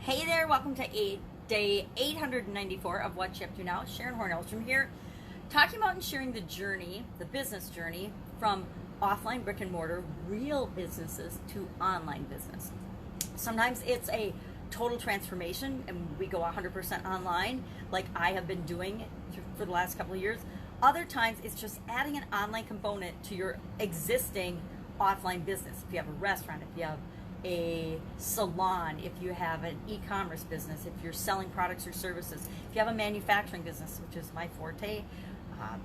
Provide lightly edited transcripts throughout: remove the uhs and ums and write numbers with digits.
Hey there, welcome to day 894 of What You Up To Now. Sharon Horne-Ellstrom here, talking about and sharing the journey, the business journey, from offline brick and mortar, real businesses, to online business. Sometimes it's a total transformation and we go 100% online, like I have been doing for the last couple of years. Other times it's just adding an online component to your existing offline business. If you have a restaurant, if you have a salon, if you have an e-commerce business, if you're selling products or services, if you have a manufacturing business, which is my forte,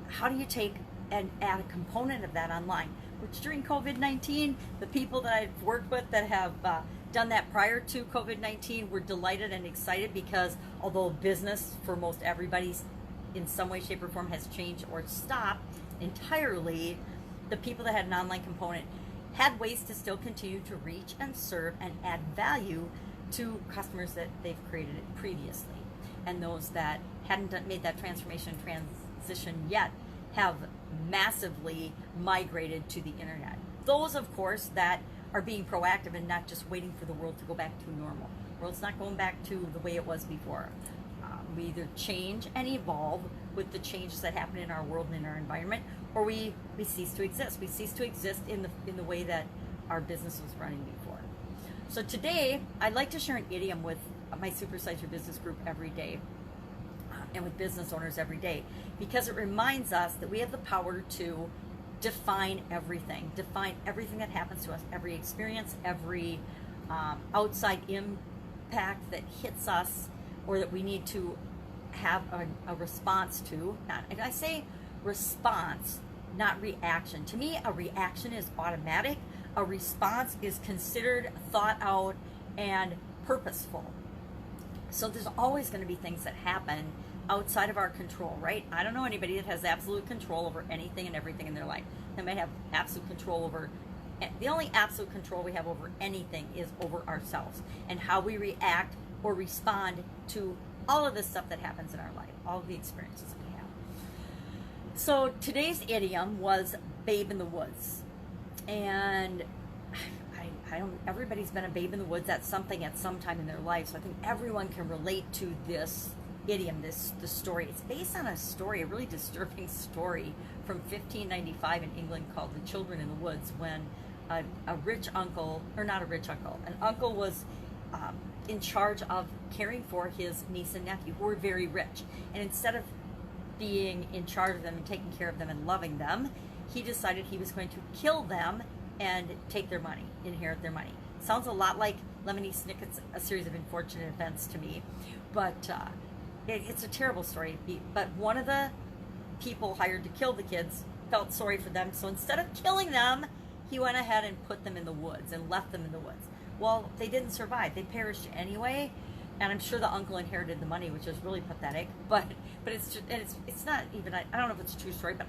how do you take and add a component of that online? Which during COVID-19, the people that I've worked with that have done that prior to COVID-19 were delighted and excited, because although business for most everybody in some way, shape, or form has changed or stopped entirely, the people that had an online component had ways to still continue to reach and serve and add value to customers that they've created it previously. And those that hadn't made that transition yet have massively migrated to the internet. Those, of course, that are being proactive and not just waiting for the world to go back to normal. The world's not going back to the way it was before. We either change and evolve with the changes that happen in our world and in our environment, or we cease to exist. We cease to exist in the way that our business was running before. So today, I'd like to share an idiom with my Supersize Your Business group every day, and with business owners every day, because it reminds us that we have the power to define everything that happens to us, every experience, every outside impact that hits us, or that we need to have a response to. And I say response, not reaction. To me, a reaction is automatic. A response is considered, thought out, and purposeful. So there's always going to be things that happen outside of our control, right? I don't know anybody that has absolute control over anything and everything in their life. They might have absolute control over, the only absolute control we have over anything is over ourselves and how we react or respond to all of the stuff that happens in our life, all of the experiences that we have. So today's idiom was babe in the woods. And I don't, everybody's been a babe in the woods at something at some time in their life. So I think everyone can relate to this idiom, this story. It's based on a story, a really disturbing story from 1595 in England called The Children in the Woods, when a rich uncle, or not a rich uncle, an uncle was in charge of caring for his niece and nephew, who were very rich. And instead of being in charge of them and taking care of them and loving them, he decided he was going to kill them and take their money, inherit their money. Sounds a lot like Lemony Snicket's A Series of Unfortunate Events to me, but it's a terrible story. But one of the people hired to kill the kids felt sorry for them, so instead of killing them, he went ahead and put them in the woods and left them in the woods. Well, they didn't survive. They perished anyway, and I'm sure the uncle inherited the money, which is really pathetic. But it's just, and it's not even, I don't know if it's a true story, but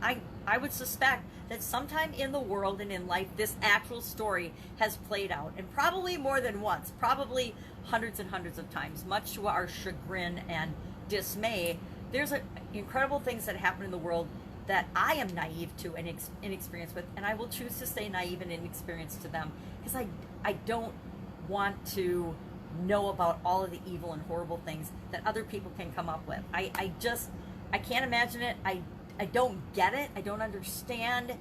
I would suspect that sometime in the world and in life, this actual story has played out, and probably more than once, probably hundreds and hundreds of times, much to our chagrin and dismay. There's incredible things that happen in the world that I am naive to and inexperienced with, and I will choose to stay naive and inexperienced to them, because I don't want to know about all of the evil and horrible things that other people can come up with. I can't imagine it. I don't get it. I don't understand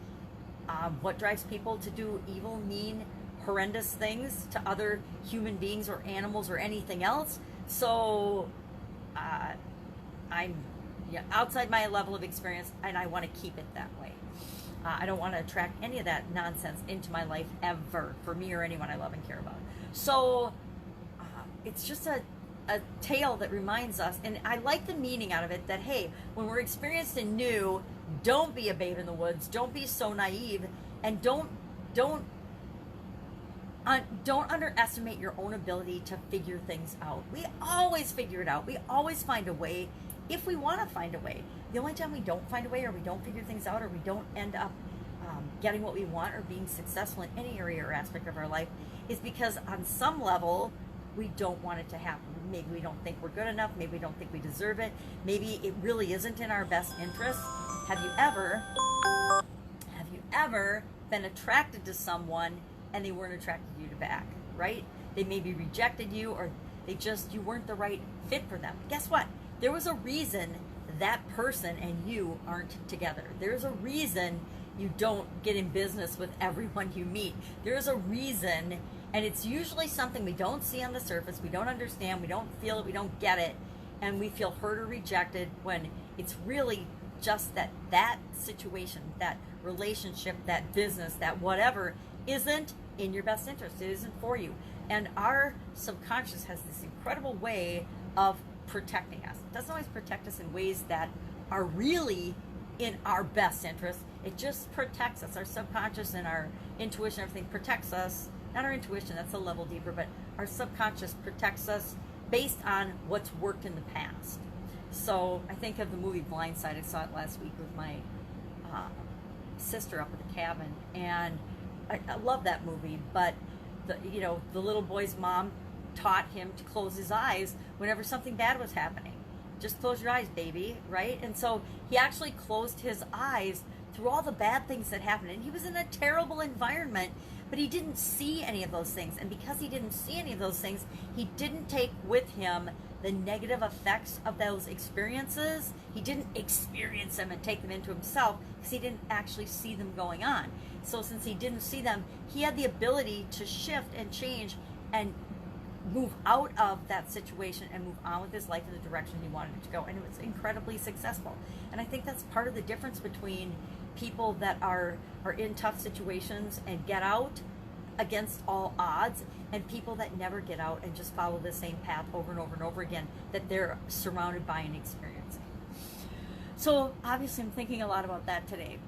what drives people to do evil, mean, horrendous things to other human beings or animals or anything else. So I'm outside my level of experience, and I want to keep it that way. I don't want to attract any of that nonsense into my life ever, for me or anyone I love and care about. So it's just a tale that reminds us, and I like the meaning out of it, that hey, when we're experienced and new, don't be a babe in the woods, don't be so naive, and don't underestimate your own ability to figure things out. We always figure it out. We always find a way if we want to find a way. The only time we don't find a way, or we don't figure things out, or we don't end up getting what we want or being successful in any area or aspect of our life, is because on some level we don't want it to happen. Maybe we don't think we're good enough, maybe we don't think we deserve it, maybe it really isn't in our best interest. Have you ever been attracted to someone and they weren't attracted to you back, right? They maybe rejected you, or You weren't the right fit for them. Guess what? There was a reason that person and you aren't together. There's a reason you don't get in business with everyone you meet. There's a reason, and it's usually something we don't see on the surface, we don't understand, we don't feel it, we don't get it, and we feel hurt or rejected when it's really just that situation, that relationship, that business, that whatever isn't in your best interest. It isn't for you. And our subconscious has this incredible way of protecting us. It doesn't always protect us in ways that are really in our best interest. It just protects us. Our subconscious and our intuition, everything protects us. Not our intuition, that's a level deeper, but our subconscious protects us based on what's worked in the past. So I think of the movie Blindside. I saw it last week with my sister up at the cabin, and I love that movie, but the little boy's mom taught him to close his eyes whenever something bad was happening. Just close your eyes, baby, right? And so he actually closed his eyes through all the bad things that happened. And he was in a terrible environment, but he didn't see any of those things. And because he didn't see any of those things, he didn't take with him the negative effects of those experiences. He didn't experience them and take them into himself because he didn't actually see them going on. So since he didn't see them, he had the ability to shift and change and move out of that situation and move on with his life in the direction he wanted it to go. And it was incredibly successful. And I think that's part of the difference between people that are in tough situations and get out against all odds, and people that never get out and just follow the same path over and over and over again that they're surrounded by and experiencing. So obviously I'm thinking a lot about that today.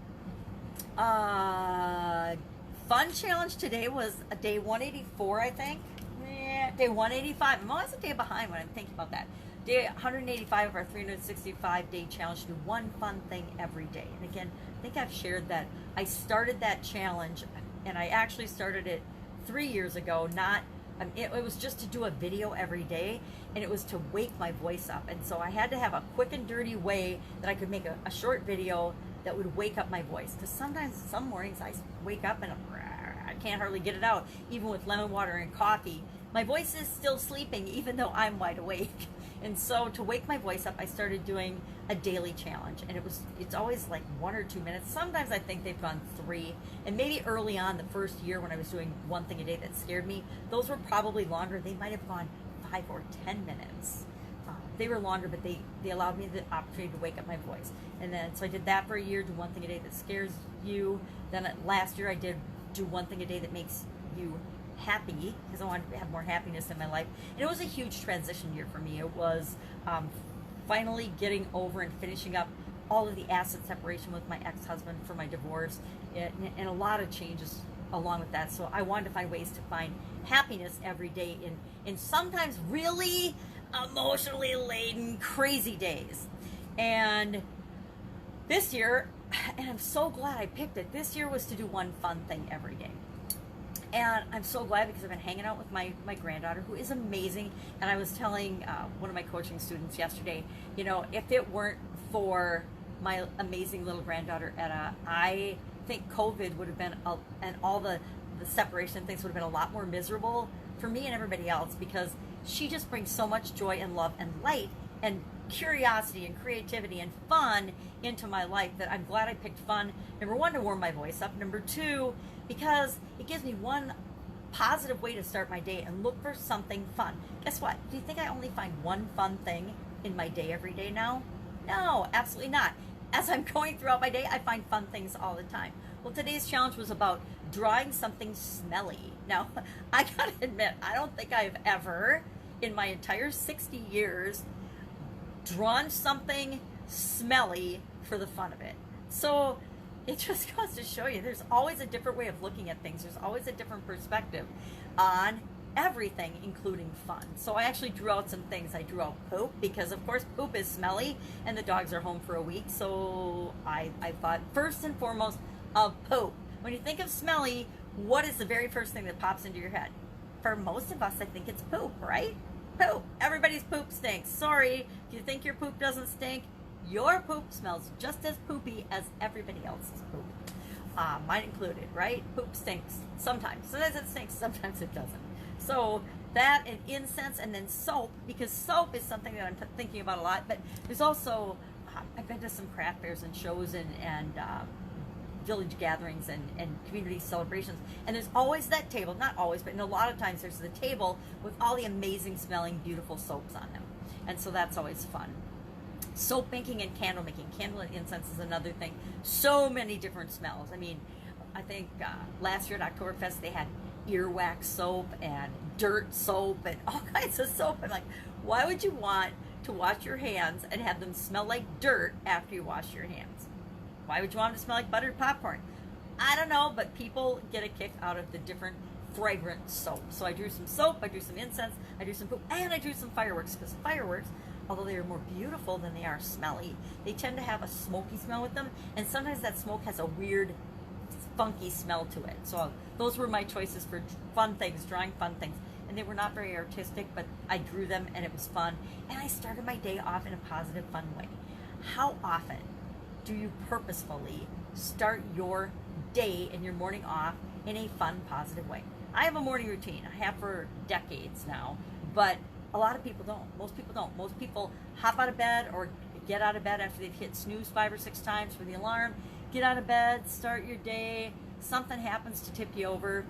Fun challenge today was a day 184, I think. Day 185. I'm always a day behind when I'm thinking about that. Day 185 of our 365-day challenge to do one fun thing every day. And again, I think I've shared that I started that challenge, and I actually started it 3 years ago. It was just to do a video every day, and it was to wake my voice up. And so I had to have a quick and dirty way that I could make a short video that would wake up my voice. Because sometimes, some mornings, I wake up and I can't hardly get it out, even with lemon water and coffee. My voice is still sleeping, even though I'm wide awake. And so to wake my voice up, I started doing a daily challenge. And it's always like 1 or 2 minutes. Sometimes I think they've gone 3. And maybe early on, the first year when I was doing one thing a day that scared me, those were probably longer. They might have gone 5 or 10 minutes. They were longer, but they allowed me the opportunity to wake up my voice. And then, so I did that for a year, do one thing a day that scares you. Then last year I did do one thing a day that makes you happy, because I wanted to have more happiness in my life. And it was a huge transition year for me. It was finally getting over and finishing up all of the asset separation with my ex-husband for my divorce, and a lot of changes along with that. So I wanted to find ways to find happiness every day in sometimes really emotionally laden, crazy days. And this year, and I'm so glad I picked it, this year was to do one fun thing every day. And I'm so glad, because I've been hanging out with my granddaughter, who is amazing. And I was telling one of my coaching students yesterday, if it weren't for my amazing little granddaughter, Etta, I think COVID would have been, and all the separation things would have been a lot more miserable for me and everybody else, because she just brings so much joy and love and light and curiosity and creativity and fun into my life that I'm glad I picked fun. Number 1, to warm my voice up. Number 2, because it gives me one positive way to start my day and look for something fun. Guess what? Do you think I only find one fun thing in my day every day now? No, absolutely not. As I'm going throughout my day, I find fun things all the time. Well, today's challenge was about drawing something smelly. Now, I gotta admit, I don't think I've ever, in my entire 60 years, drawn something smelly for the fun of it. So it just goes to show you there's always a different way of looking at things. There's always a different perspective on everything, including fun. So I actually drew out some things. I drew out poop, because of course poop is smelly and the dogs are home for a week. So I thought first and foremost of poop. When you think of smelly, what is the very first thing that pops into your head? For most of us, I think it's poop, right? Poop. Everybody's poop stinks. Sorry, if you think your poop doesn't stink, your poop smells just as poopy as everybody else's poop. Mine included, right? Poop stinks sometimes. Sometimes it stinks, sometimes it doesn't. So that and incense, and then soap, because soap is something that I'm thinking about a lot. But there's also, I've been to some craft fairs and shows and village gatherings and community celebrations, and there's always that table, not always, but in a lot of times there's the table with all the amazing smelling beautiful soaps on them, and so that's always fun. Soap making and candle making. Candle and incense is another thing. So many different smells. I mean, I think last year at Oktoberfest they had earwax soap and dirt soap and all kinds of soap. And like, why would you want to wash your hands and have them smell like dirt after you wash your hands? Why would you want them to smell like buttered popcorn? I don't know, but people get a kick out of the different fragrant soap. So I drew some soap, I drew some incense, I drew some poop, and I drew some fireworks, because fireworks, although they are more beautiful than they are smelly, they tend to have a smoky smell with them, and sometimes that smoke has a weird funky smell to it. So those were my choices for fun things, drawing fun things. And they were not very artistic, but I drew them and it was fun. And I started my day off in a positive, fun way. How often do you purposefully start your day and your morning off in a fun, positive way? I have a morning routine. I have for decades now, but a lot of people don't. Most people don't. Most people hop out of bed or get out of bed after they've hit snooze 5 or 6 times for the alarm. Get out of bed, start your day, something happens to tip you over.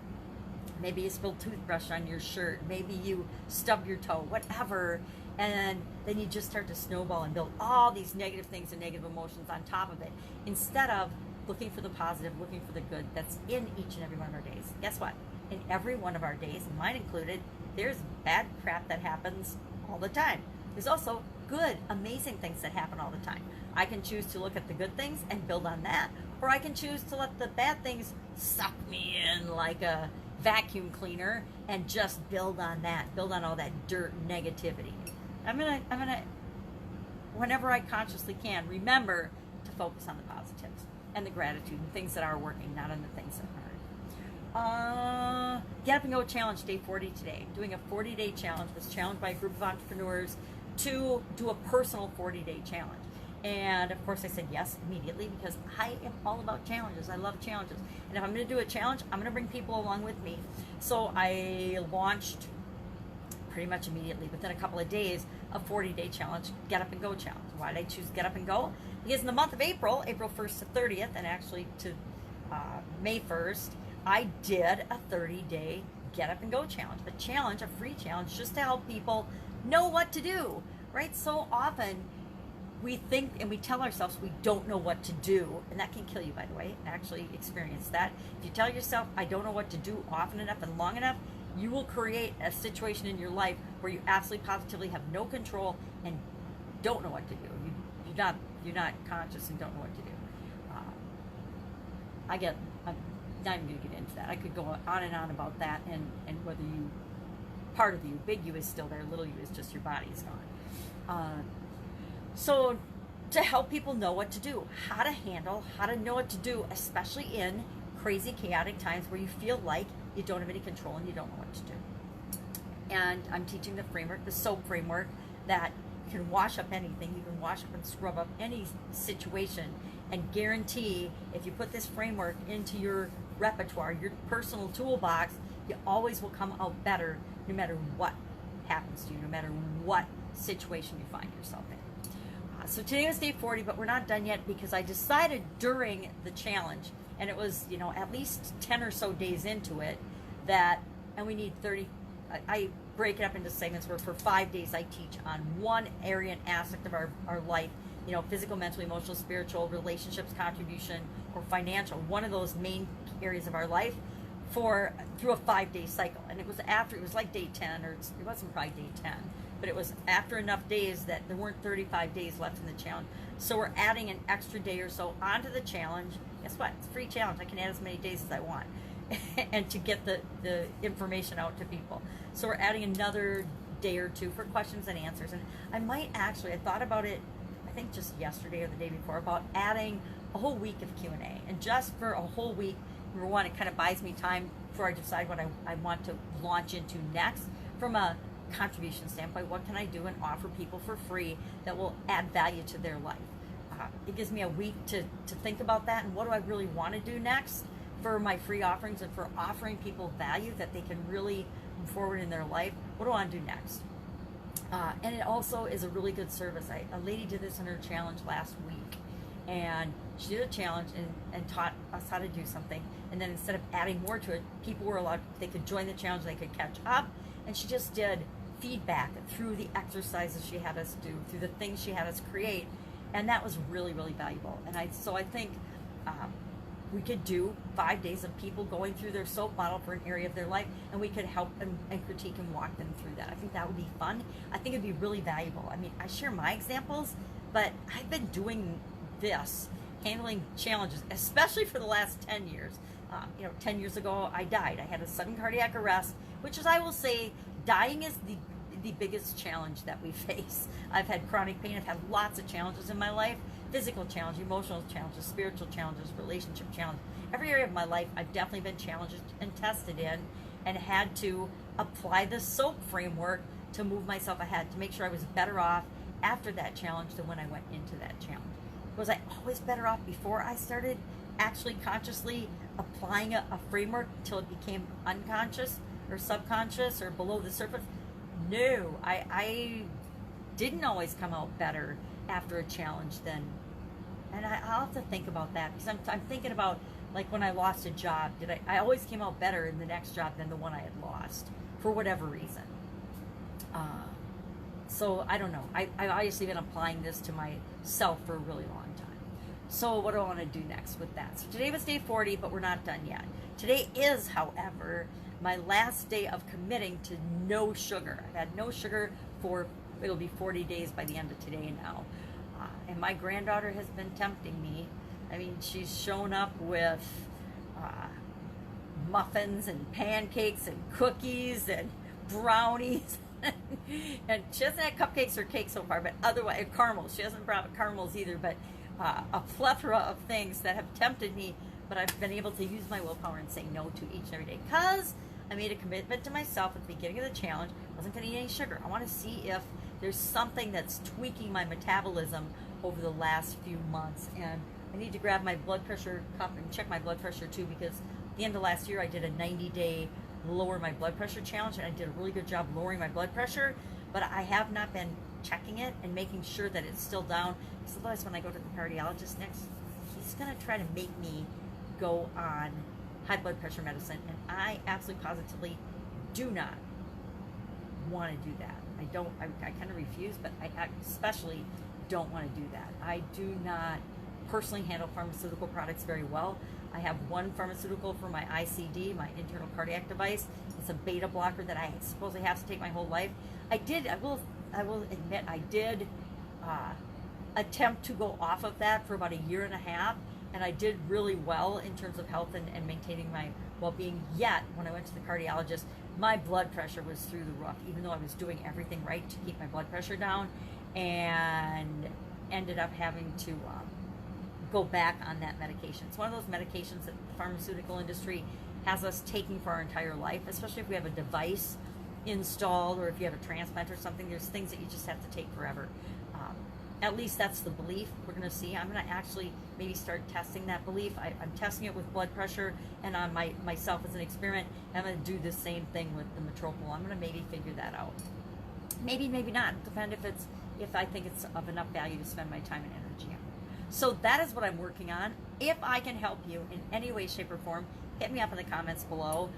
Maybe you spilled toothbrush on your shirt, maybe you stubbed your toe, whatever, and then you just start to snowball and build all these negative things and negative emotions on top of it, instead of looking for the positive, looking for the good that's in each and every one of our days. Guess what? In every one of our days, mine included, there's bad crap that happens all the time. There's also good, amazing things that happen all the time. I can choose to look at the good things and build on that, or I can choose to let the bad things suck me in like a vacuum cleaner and just build on that, build on all that dirt and negativity. I'm gonna, whenever I consciously can, remember to focus on the positives and the gratitude and things that are working, not on the things that aren't. Get Up and Go Challenge, day 40 today. Doing a 40-day challenge. Was challenged by a group of entrepreneurs to do a personal 40-day challenge. And of course I said yes immediately, because I am all about challenges. I love challenges. And if I'm going to do a challenge, I'm going to bring people along with me. So I launched pretty much immediately, within a couple of days, a 40-day challenge, Get Up and Go challenge. Why did I choose Get Up and Go? Because in the month of April 1st to 30th, and actually to May 1st, I did a 30-day Get Up and Go challenge. A challenge, a free challenge, just to help people know what to do, right? So often we think and we tell ourselves we don't know what to do, and that can kill you, by the way. I actually experienced that. If you tell yourself, I don't know what to do, often enough and long enough, you will create a situation in your life where you absolutely positively have no control and don't know what to do. You're not conscious and don't know what to do. I'm not even going to get into that. I could go on and on about that, and whether you, part of you, big you is still there, little you is just your body is gone. So to help people know what to do, how to handle, how to know what to do, especially in crazy, chaotic times where you feel like you don't have any control and you don't know what to do. And I'm teaching the framework, the soap framework, that can wash up anything. You can wash up and scrub up any situation, and guarantee if you put this framework into your repertoire, your personal toolbox, you always will come out better no matter what happens to you, no matter what situation you find yourself in. So today was day 40, but we're not done yet, because I decided during the challenge, and it was, at least 10 or so days into it, that, and we need 30, I break it up into segments where for 5 days I teach on one area and aspect of our life, physical, mental, emotional, spiritual, relationships, contribution, or financial, one of those main areas of our life, through a 5-day cycle. And it was like day 10, or it wasn't probably day 10, but it was after enough days that there weren't 35 days left in the challenge. So we're adding an extra day or so onto the challenge. Guess what? It's a free challenge. I can add as many days as I want and to get the information out to people. So we're adding another day or two for questions and answers. And I thought about it, I think just yesterday or the day before, about adding a whole week of Q&A. And just for a whole week, number one, it kind of buys me time before I decide what I want to launch into next. From a contribution standpoint, what can I do and offer people for free that will add value to their life? It gives me a week to think about that, and what do I really want to do next for my free offerings and for offering people value that they can really move forward in their life. what do I want to do next? And it also is a really good service. A lady did this in her challenge last week, and she did a challenge and taught us how to do something. And then instead of adding more to it, people were allowed, they could join the challenge, they could catch up. And she just did feedback through the exercises she had us do, through the things she had us create. And that was really, really valuable. And so I think we could do 5 days of people going through their soap model for an area of their life, and we could help and critique and walk them through that. I think that would be fun. I think it'd be really valuable. I mean, I share my examples, but I've been doing this, handling challenges, especially for the last 10 years. 10 years ago, I died. I had a sudden cardiac arrest, which is, I will say, dying is the biggest challenge that we face. I've had chronic pain. I've had lots of challenges in my life. Physical challenges, emotional challenges, spiritual challenges, relationship challenges. Every area of my life, I've definitely been challenged and tested in, and had to apply the SOAP framework to move myself ahead, to make sure I was better off after that challenge than when I went into that challenge. Was I always better off before I started actually consciously applying a framework until it became unconscious or subconscious or below the surface? No, I didn't always come out better after a challenge then. And I'll have to think about that, because I'm thinking about, like, when I lost a job, I always came out better in the next job than the one I had lost, for whatever reason. So I don't know. I've obviously been applying this to myself for a really long time. So what do I want to do next with that? So today was day 40, but we're not done yet. Today is, however, my last day of committing to no sugar. I've had no sugar for, it'll be 40 days by the end of today now. And my granddaughter has been tempting me. I mean, she's shown up with muffins and pancakes and cookies and brownies. And she hasn't had cupcakes or cake so far, but otherwise, caramels. She hasn't brought caramels either, but a plethora of things that have tempted me, but I've been able to use my willpower and say no to each and every day, because I made a commitment to myself at the beginning of the challenge. I wasn't going to eat any sugar. I want to see if there's something that's tweaking my metabolism over the last few months. And I need to grab my blood pressure cup and check my blood pressure too, because at the end of last year I did a 90-day lower my blood pressure challenge, and I did a really good job lowering my blood pressure, but I have not been checking it and making sure that it's still down, because otherwise when I go to the cardiologist next, he's going to try to make me go on high blood pressure medicine, and I absolutely positively do not want to do that. I kind of refuse, but I especially don't want to do that. I do not personally handle pharmaceutical products very well. I have one pharmaceutical for my ICD, my internal cardiac device. It's a beta blocker that I supposedly have to take my whole life. I will admit, I did attempt to go off of that for about a year and a half, and I did really well in terms of health and maintaining my well-being. Yet, when I went to the cardiologist, my blood pressure was through the roof, even though I was doing everything right to keep my blood pressure down, and ended up having to go back on that medication. It's one of those medications that the pharmaceutical industry has us taking for our entire life, especially if we have a device installed or if you have a transplant or something. There's things that you just have to take forever. At least that's the belief. We're going to see. I'm going to actually maybe start testing that belief. I'm testing it with blood pressure and on myself as an experiment. I'm going to do the same thing with the metropol. I'm going to maybe figure that out. Maybe, maybe not. Depend if I think it's of enough value to spend my time and energy on. So that is what I'm working on. If I can help you in any way, shape, or form, hit me up in the comments below.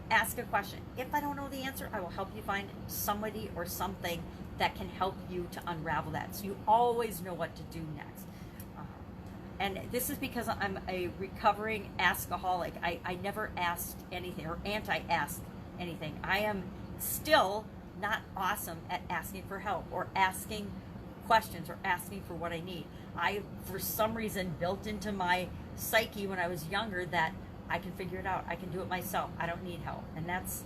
Ask a question. If I don't know the answer, I will help you find somebody or something that can help you to unravel that, so you always know what to do next. And this is because I'm a recovering askaholic. I never asked anything or anti-ask anything. I am still not awesome at asking for help or asking questions or asking for what I need. I, for some reason, built into my psyche when I was younger that I can figure it out. I can do it myself. I don't need help. And that's,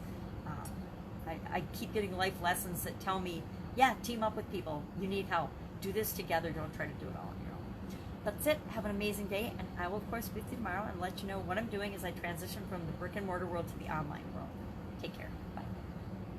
I keep getting life lessons that tell me, yeah, team up with people. You need help. Do this together. Don't try to do it all on your own. That's it. Have an amazing day. And I will, of course, be with you tomorrow and let you know what I'm doing as I transition from the brick and mortar world to the online world. Take care.